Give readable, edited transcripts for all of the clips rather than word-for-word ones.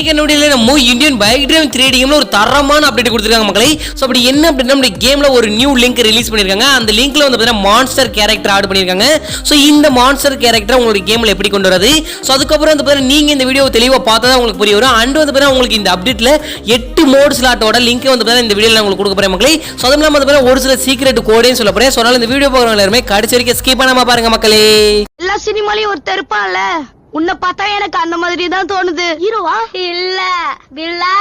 இன்னைக்கு என்ன நம்ம இந்தியன் பைக் டிரைவிங் 3D கேம்ல ஒரு தரமான அப்டேட் கொடுத்திருக்காங்க மக்களே. சோ அப்படி என்ன அப்படினா நம்ம கேம்ல ஒரு நியூ லிங்க் ரிலீஸ் பண்ணிருக்காங்க. அந்த லிங்க்ல வந்து பாத்தீங்கன்னா மான்ஸ்டர் கேரக்டர் ஆட் பண்ணிருக்காங்க. சோ இந்த மான்ஸ்டர் கேரக்டரை உங்களுடைய கேம்ல எப்படி கொண்டு வரது, சோ அதுக்கு அப்புறம் வந்து பாத்தீங்கன்னா நீங்க இந்த வீடியோவை தெளிவா பார்த்தா தான் உங்களுக்கு புரிய வரும். அண்ட் வந்து பாத்தீங்கன்னா உங்களுக்கு இந்த அப்டேட்ல 8 மோட் ஸ்லாட்டோட லிங்க் வந்து பாத்தீங்கன்னா இந்த வீடியோல நான் உங்களுக்கு கொடுக்க போறேன் மக்களே. சோ அதுல வந்து பாத்தீங்கன்னா ஒரு சில சீக்ரெட் கோடையும் சொல்ல போறேன். சோ அதனால இந்த வீடியோ பார்க்கறவங்க எல்லாரும் கடைசி வரைக்கும் ஸ்கிப் பண்ணாம பாருங்க மக்களே. எல்லா சினிமாலயும் ஒரு தெருப்பான்ல, உன்னை பார்த்தா எனக்கு அந்த மாதிரி தான் தோணுது. ஹீரோவா இல்ல வில்லா.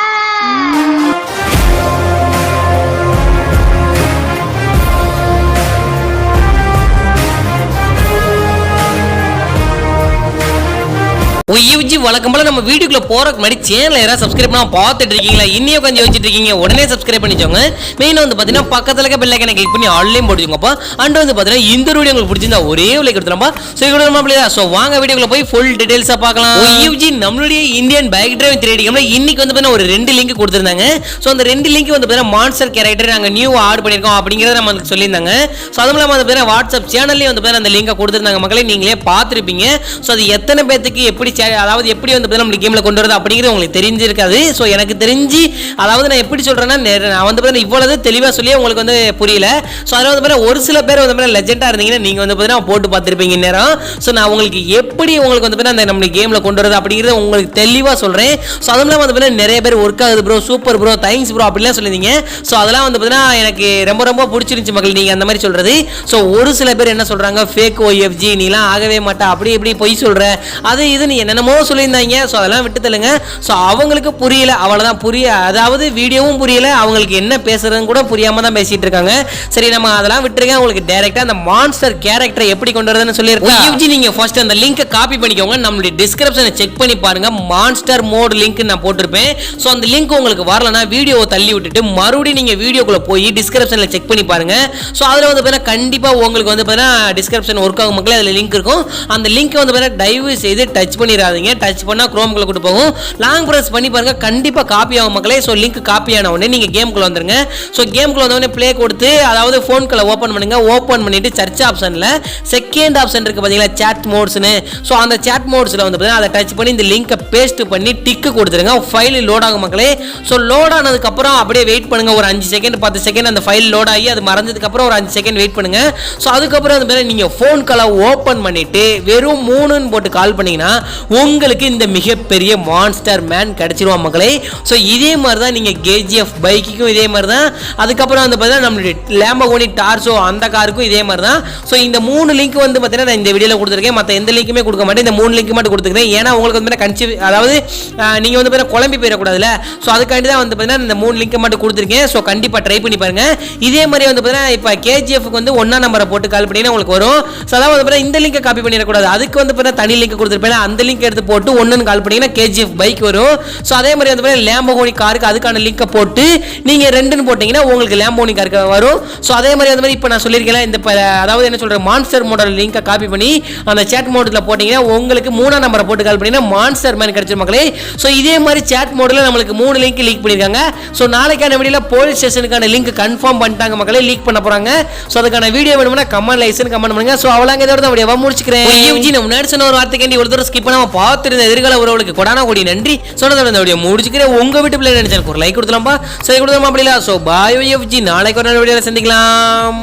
ஒய்யூஜி வழக்கம் போல நம்ம வீடியோக்குள்ள போறதுக்கு முன்னாடி சேனலை யாராவது சப்ஸ்கிரைப் பண்ணாம பார்த்துட்டு இருக்கீங்களா, இன்னும் கொஞ்சம் யோசிச்சுட்டு இருக்கீங்க, உடனே சப்ஸ்கிரைப் பண்ணிச்சோங்க. மெயினாக வந்து பார்த்தீங்கன்னா பக்கத்தில் இருக்க பெல் ஐக்கனை கிளிக் பண்ணி ஆன்லைன் போட்டுக்கோங்கப்பா. அண்ட் வந்து பார்த்தீங்கன்னா இந்த வீடியோ உங்களுக்கு பிடிச்சிருந்தா ஒரே லைக் கொடுத்துருப்பா. ஸோ கொடுத்துருமா. ஸோ வாங்க வீடியோக்குள்ள போய் ஃபுல் டீடைல்ஸாக பார்க்கலாம். ஒய்யூஜி நம்மளுடைய இந்தியன் பைக் டிரைவிங் 3D கேம்ல இன்னைக்கு வந்து பார்த்தீங்கன்னா ஒரு 2 லிங்க் கொடுத்துருந்தாங்க. ஸோ அந்த 2 லிங்க் வந்து பார்த்தீங்கன்னா மான்ஸ்டர் கேரக்டர் நாங்கள் நியூ ஆட் பண்ணியிருக்கோம் அப்படிங்கிறத நம்ம வந்து சொல்லியிருந்தாங்க. ஸோ அதுவும் இல்லாமல் வந்து பார்த்தீங்கன்னா வாட்ஸ்அப் சேனல்லேயே வந்து பார்த்தீங்கன்னா அந்த லிங்கை கொடுத்துருந்தாங்க மக்களே, நீங்களே பார்த்துருப்பீங்க. ஸோ அது எத்தனை பேருக்கு எப்படி அதாவது எப்படி வந்து நம்ம கேம்ல கொண்டு வரது அப்படிங்கிறது உங்களுக்கு தெரிஞ்சிருக்காது. ஸோ எனக்கு தெரிஞ்சு அதாவது நான் எப்படி சொல்றேன்னா நான் வந்து இவ்வளவு தெளிவாக சொல்லி உங்களுக்கு வந்து புரியல. ஸோ அதில் வந்து ஒரு சில பேர் வந்து லெஜெண்டா இருந்தீங்கன்னா நீங்க வந்து போட்டு பார்த்துருப்பீங்க நேரம். ஸோ நான் உங்களுக்கு எப்படி உங்களுக்கு வந்து அந்த நம்ம கேம்ல கொண்டு வரது அப்படிங்கிறது உங்களுக்கு தெளிவாக சொல்றேன். ஸோ அதுவும் வந்து நிறைய பேர் ஒர்க் ஆகுது bro, super bro, thanks bro அப்படிலாம் சொல்லியிருந்தீங்க. ஸோ அதெல்லாம் வந்து எனக்கு ரொம்ப ரொம்ப பிடிச்சிருந்துச்சு மக்கள் நீங்க அந்த மாதிரி சொல்றது. ஸோ ஒரு சில பேர் என்ன சொல்றாங்க, ஃபேக் OFG நீலாம் ஆகவே மாட்டா, அப்படி இப்படி பொய் சொல்ற, அது இது நீ என்னென்னமோ சொல்லியிருந்தாங்க. ஸோ அதெல்லாம் விட்டு தள்ளுங்க. ஸோ அவங்களுக்கு புரியல, அவ்வளோதான். அதாவது வீடியோவும் புரியல, அவங்களுக்கு என்ன பேசுறதுன்னு கூட புரியாம தான் பேசிட்டு இருக்காங்க. சரி நம்ம அதெல்லாம் விட்டுருங்க. உங்களுக்கு டைரக்டா அந்த மான்ஸ்டர் கேரக்டரை எப்படி கொண்டு வரதுன்னு சொல்லியிருக்கேன். நீங்க ஃபர்ஸ்ட் அந்த லிங்கை காப்பி பண்ணிக்கோங்க, நம்மளுடைய டிஸ்கிரிப்ஷனை செக் பண்ணி பாருங்க. மான்ஸ்டர் மோட் லிங்க் நான் போட்டிருப்பேன். ஸோ அந்த லிங்க் உங்களுக்கு வரலன்னா வீடியோவை தள்ளி விட்டுட்டு மறுபடியும் நீங்க வீடியோக்குள்ள போய் டிஸ்கிரிப்ஷன்ல செக் பண்ணி பாருங்க. ஸோ அதில் வந்து கண்டிப்பா உங்களுக்கு வந்து டிஸ்கிரிப்ஷன் ஒர்க் ஆகும் மக்களே, அதில் லிங்க் இருக்கும். அந்த லிங்க் வந்து தயவு செய்து டச் பண்ணிடாதீங்க. டச் பண்ணா குரோம்குள்ள கூட்டு போகும். லாங் பிரஸ் பண்ணி பாருங்க, கண்டிப்பா காப்பி ஆகும் மக்களே. சோ லிங்க் காப்பி ஆன உடனே நீங்க கேம்க்குள்ள வந்துருங்க. சோ கேம்க்குள்ள வந்த உடனே ப்ளே கொடுத்து அதாவது ஃபோன்க்குள்ள ஓபன் பண்ணுங்க. ஓபன் பண்ணிட்டு சர்ச் ஆப்ஷன்ல செகண்ட் ஆப்ஷன் இருக்கு பாத்தீங்களா, சாட் மோட்ஸ்னு. சோ அந்த சாட் மோட்ஸ்ல வந்து பாத்தீங்கன்னா அதை டச் பண்ணி இந்த லிங்கை பேஸ்ட் பண்ணி டிக் கொடுத்துருங்க. ஃபைல் லோட் ஆகும் மக்களே. சோ லோட் ஆனதுக்கு அப்புறம் அப்படியே வெயிட் பண்ணுங்க ஒரு 5 செகண்ட் 10 செகண்ட் அந்த ஃபைல் லோட் ஆகி அது மறந்ததுக்கு அப்புறம் ஒரு 5 செகண்ட் வெயிட் பண்ணுங்க. சோ அதுக்கப்புறம் வந்து நீங்க ஃபோன்க்குள்ள ஓபன் பண்ணிட்டு வெறும் 3ன்னு போட்டு கால் பண்ணீங்கன்னா உங்களுக்கு இந்த மிகப்பெரிய மான்ஸ்டர் மேன் கிடைச்சிருவான் மக்களே. ஸோ இதே மாதிரி தான் நீங்கள் KGF பைக்குக்கும் இதே மாதிரி தான். அதுக்கப்புறம் வந்து பார்த்தீங்கன்னா நம்மளுடைய லேம்பர்கினி டார்சோ அந்த காருக்கும் இதே மாதிரி தான். ஸோ இந்த 3 லிங்க் வந்து பார்த்தீங்கன்னா நான் இந்த வீடியோவில் கொடுத்துருக்கேன். மற்ற எந்த லிங்க்குமே கொடுக்க மாட்டேன், இந்த 3 லிங்க் மட்டும் கொடுத்துருக்கேன். ஏன்னா உங்களுக்கு வந்து கன்ஃபியூஸ், அதாவது நீங்கள் வந்து பார்த்தீங்கன்னா குழம்பி போயிடக்கூடாதுல்ல. ஸோ அதுக்காண்டி தான் வந்து பார்த்தீங்கன்னா இந்த 3 லிங்க் மட்டும் கொடுத்துருக்கேன். ஸோ கண்டிப்பாக ட்ரை பண்ணி பாருங்க. இதே மாதிரி வந்து பார்த்தீங்கன்னா இப்போ KGFக்கு வந்து 1ஆம் நம்பரை போட்டு கால் பண்ணிங்கன்னா உங்களுக்கு வரும். ஸோ அதாவது வந்து பார்த்தீங்கன்னா இந்த லிங்கை காப்பி பண்ணிடக்கூடாது, அதுக்கு வந்து பார்த்தீங்கன்னா தனி லிங்க் கொடுத்துருப்பேன். அந்த லிங்க் எடுத்து போட்டு 1ன்னு கால் பண்ணீங்கன்னா KGF பைக் வரும். சோ அதே மாதிரி வந்து லேம்பர்கினி காருக்கு அதுக்கான லிங்கை போட்டு நீங்க 2ன்னு போட்டீங்கன்னா உங்களுக்கு லேம்பர்கினி காருக்கு வரும். சோ அதே மாதிரி வந்து இப்போ நான் சொல்லியிருக்கேன், இந்த அதாவது என்ன சொல்றேன், மான்ஸ்டர் மோடல் லிங்கை காப்பி பண்ணி அந்த சாட் மோட்ல போட்டீங்கன்னா உங்களுக்கு 3ஆம் நம்பரை போட்டு கால் பண்ணீங்கன்னா மான்ஸ்டர் மேன் கிடைச்சிரும் மக்களே. சோ இதே மாதிரி சாட் மோட்ல நம்மளுக்கு 3 லிங்க் லீக் பண்ணிருக்காங்க. சோ நாளைக்கான வீடியோல போலீஸ் ஸ்டேஷனுக்கான லிங்க் கன்ஃபார்ம் பண்ணிட்டாங்க மக்களே, லீக் பண்ண போறாங்க. சோ அதுக்கான வீடியோ வேணும்னா கமெண்ட் லைக்ஸ் கமெண்ட் பண்ணுங்க. சோ அவளாங்க இதோட தான் வீடியோவை முடிச்சுக்கிறேன். நான் முன்னாடி சொன்ன ஒரு வார்த்தைக்காண்டி ஒரு தடவை ஸ்கிப் பண்ணாம பார்த்துருந்த எதிர்கால உறவுகளுக்கு கொடான கூடி நன்றி. சொன்னதோட இந்த வீடியோ முடிச்சுக்கிறேன். உங்க வீட்டு பிள்ளை நினைச்சா ஒரு லைக் கொடுத்துலாம்பா. சரி கொடுத்துலாமா அப்படிலாம். சோ பாய் OFG, நாளைக்கு ஒரு நல்ல வீடியோல சந்திக்கலாம்.